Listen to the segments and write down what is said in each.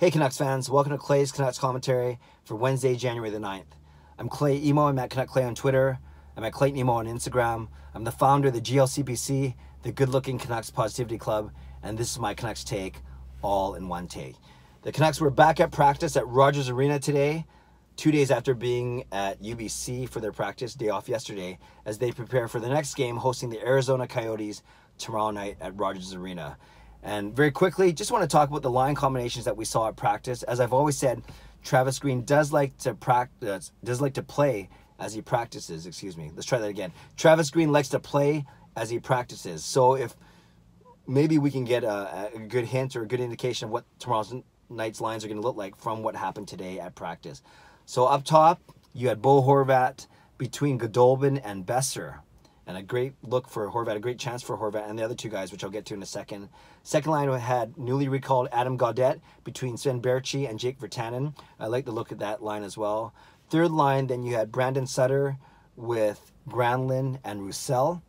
Hey Canucks fans, welcome to Clay's Canucks commentary for Wednesday, January the 9th. I'm Clay Emo, I'm at Canuck Clay on Twitter, I'm at Clayton Emo on Instagram. I'm the founder of the GLCPC, the Good Looking Canucks Positivity Club, and this is my Canucks take, all in one take. The Canucks were back at practice at Rogers Arena today, 2 days after being at UBC for their practice day off yesterday, as they prepare for the next game hosting the Arizona Coyotes tomorrow night at Rogers Arena. And very quickly, just want to talk about the line combinations that we saw at practice. As I've always said, Travis Green does like to play as he practices. Excuse me. Let's try that again. Travis Green likes to play as he practices. So if maybe we can get a good hint or a good indication of what tomorrow's night's lines are going to look like from what happened today at practice. So up top, you had Horvat between Goldobin and Boeser. And a great look for Horvat, a great chance for Horvat and the other two guys, which I'll get to in a second. Second line had newly recalled Adam Gaudette between Baertschi and Jake Virtanen. I like the look at that line as well. Third line, then you had Brandon Sutter with Granlund and Roussel.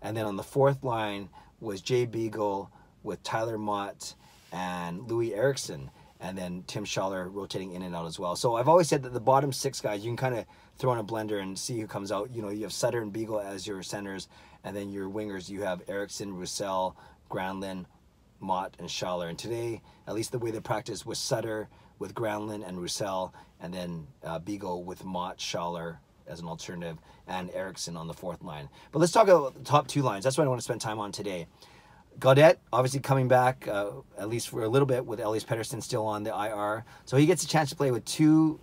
And then on the fourth line was Jay Beagle with Tyler Mott and Louis Eriksson. And then Tim Schaller rotating in and out as well. So I've always said that the bottom six guys, you can kind of throw in a blender and see who comes out. You know, you have Sutter and Beagle as your centers, and then your wingers, you have Eriksson, Roussel, Granlund, Mott, and Schaller. And today, at least the way they practiced was Sutter with Granlund and Roussel, and then Beagle with Mott, Schaller as an alternative, and Eriksson on the fourth line. But let's talk about the top two lines. That's what I want to spend time on today. Gaudette, obviously coming back, at least for a little bit, with Elias Pettersson still on the IR. So he gets a chance to play with two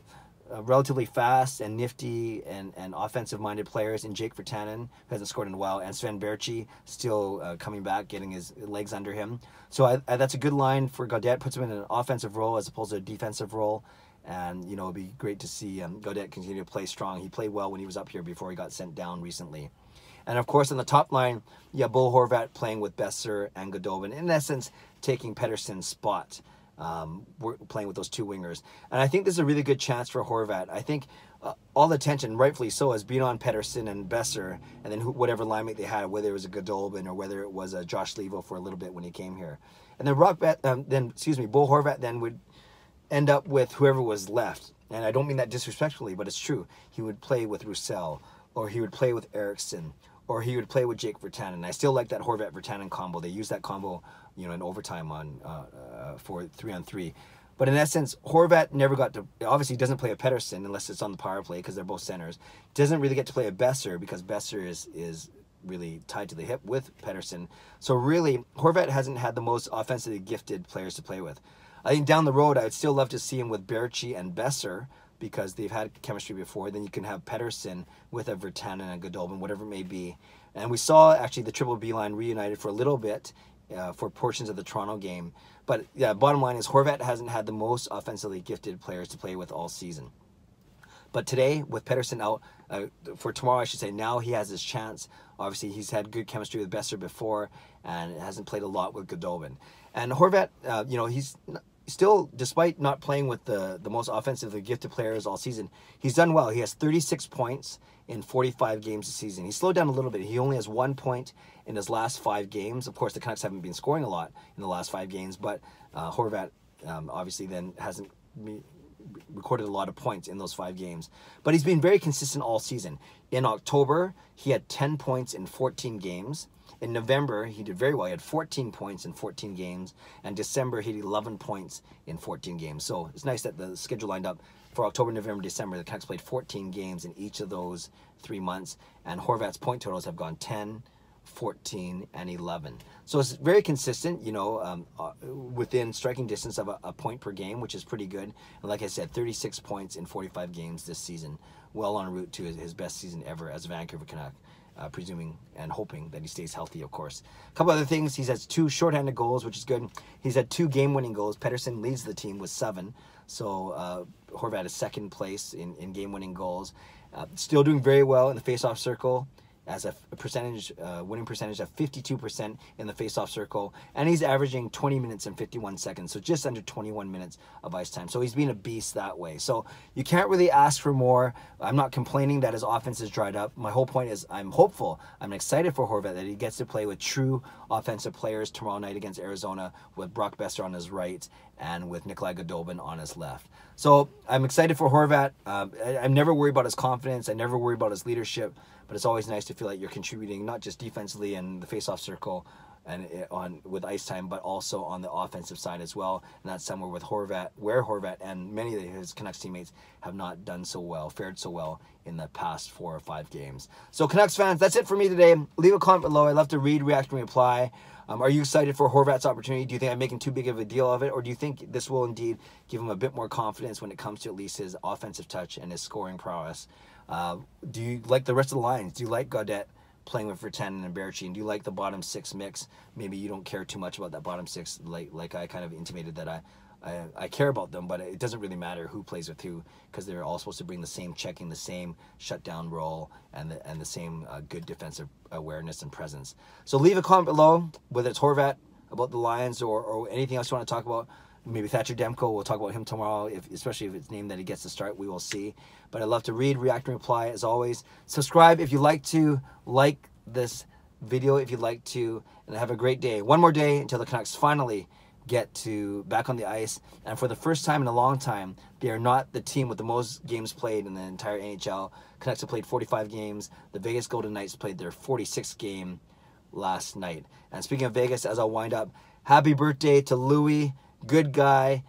relatively fast and nifty and offensive-minded players in Jake Virtanen, who hasn't scored in a while, and Baertschi still coming back, getting his legs under him. So that's a good line for Gaudette, puts him in an offensive role as opposed to a defensive role. And, you know, it'd be great to see Gaudette continue to play strong. He played well when he was up here before he got sent down recently. And, of course, on the top line, you have Horvat playing with Boeser and Goldobin, in essence, taking Pettersson's spot, we're playing with those two wingers. And I think this is a really good chance for Horvat. I think all the attention, rightfully so, has been on Pettersson and Boeser, and then whatever line mate they had, whether it was a Goldobin or whether it was a Josh Levo for a little bit when he came here. And then Horvat then would end up with whoever was left. And I don't mean that disrespectfully, but it's true. He would play with Roussel, or he would play with Eriksson, or he would play with Jake Virtanen. I still like that Horvat-Virtanen combo. They use that combo, you know, in overtime on for 3-on-3. But in essence, Horvat never got to, obviously he doesn't play a Pettersson unless it's on the power play because they're both centers. Doesn't really get to play a Boeser because Boeser is really tied to the hip with Pettersson. So really, Horvat hasn't had the most offensively gifted players to play with. I think down the road, I would still love to see him with Baertschi and Boeser, because they've had chemistry before. Then you can have Pettersson with a Virtanen and Goldobin, whatever it may be. And we saw actually the Triple B line reunited for a little bit for portions of the Toronto game. But yeah, bottom line is Horvat hasn't had the most offensively gifted players to play with all season. But today, with Pettersson out, for tomorrow I should say, now he has his chance. Obviously, he's had good chemistry with Boeser before and hasn't played a lot with Goldobin. And Horvat, you know, he's still, despite not playing with the most offensively gifted players all season, he's done well. He has 36 points in 45 games this season. He slowed down a little bit. He only has 1 point in his last 5 games. Of course, the Canucks haven't been scoring a lot in the last 5 games, but Horvat obviously then hasn't recorded a lot of points in those 5 games. But he's been very consistent all season. In October, he had 10 points in 14 games. In November, he did very well. He had 14 points in 14 games. And December, he had 11 points in 14 games. So it's nice that the schedule lined up for October, November, December. The Canucks played 14 games in each of those 3 months. And Horvat's point totals have gone 10, 14, and 11. So it's very consistent, you know, within striking distance of a point per game, which is pretty good. And like I said, 36 points in 45 games this season. Well en route to his best season ever as a Vancouver Canuck. Presuming and hoping that he stays healthy, of course. A couple other things. He has 2 shorthanded goals, which is good. He's had 2 game-winning goals. Pettersson leads the team with 7. So Horvat is second place in game-winning goals. Still doing very well in the face-off circle. as a percentage, winning percentage of 52% in the faceoff circle, and he's averaging 20 minutes and 51 seconds, so just under 21 minutes of ice time. So he's been a beast that way. So you can't really ask for more. I'm not complaining that his offense is dried up. My whole point is I'm hopeful, I'm excited for Horvat that he gets to play with true offensive players tomorrow night against Arizona, with Brock Boeser on his right and with Nikolay Goldobin on his left. So I'm excited for Horvat. I'm never worried about his confidence. I never worry about his leadership, but it's always nice to feel like you're contributing not just defensively in the faceoff circle and with ice time, but also on the offensive side as well. And that's somewhere with Horvat, where Horvat and many of his Canucks teammates have not done so well, fared so well in the past 4 or 5 games. So Canucks fans, that's it for me today. Leave a comment below. I love to read, react, and reply. Are you excited for Horvat's opportunity? Do you think I'm making too big of a deal of it? Or do you think this will indeed give him a bit more confidence when it comes to at least his offensive touch and his scoring prowess? Do you like the rest of the lines? Do you like Gaudette playing with Virtanen and Baertschi? And do you like the bottom 6 mix? Maybe you don't care too much about that bottom 6, like I kind of intimated that I care about them, but it doesn't really matter who plays with who, because they're all supposed to bring the same checking, the same shutdown role, and the same good defensive awareness and presence. So leave a comment below, whether it's Horvat, about the Lions, or anything else you want to talk about. Maybe Thatcher Demko, we'll talk about him tomorrow, especially if it's named that he gets to start, we will see. But I love to read, react, and reply as always. Subscribe if you like to, like this video if you'd like to, and have a great day. One more day until the Canucks finally get to back on the ice, and for the first time in a long time, they are not the team with the most games played in the entire NHL. Canucks have played 45 games. The Vegas Golden Knights played their 46th game last night. And speaking of Vegas, as I'll wind up, happy birthday to Louis, good guy,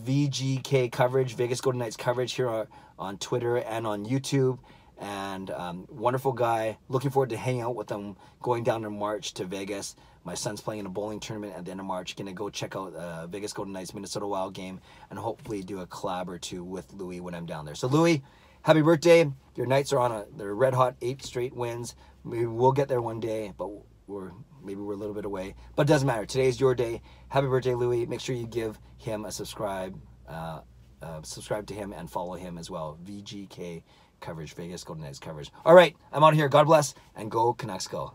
VGK coverage, Vegas Golden Knights coverage here on Twitter and on YouTube. And wonderful guy. Looking forward to hanging out with them going down in March to Vegas. My son's playing in a bowling tournament at the end of March. Gonna go check out Vegas Golden Knights Minnesota Wild game and hopefully do a collab or two with Louis when I'm down there. So Louis, happy birthday. Your Knights are on they're red hot, 8 straight wins. Maybe we'll get there one day, but maybe we're a little bit away. But it doesn't matter. Today's your day. Happy birthday, Louis. Make sure you give him a subscribe. Subscribe to him and follow him as well. VGK coverage, Vegas Golden Knights coverage. All right, I'm out of here. God bless, and go Canucks go.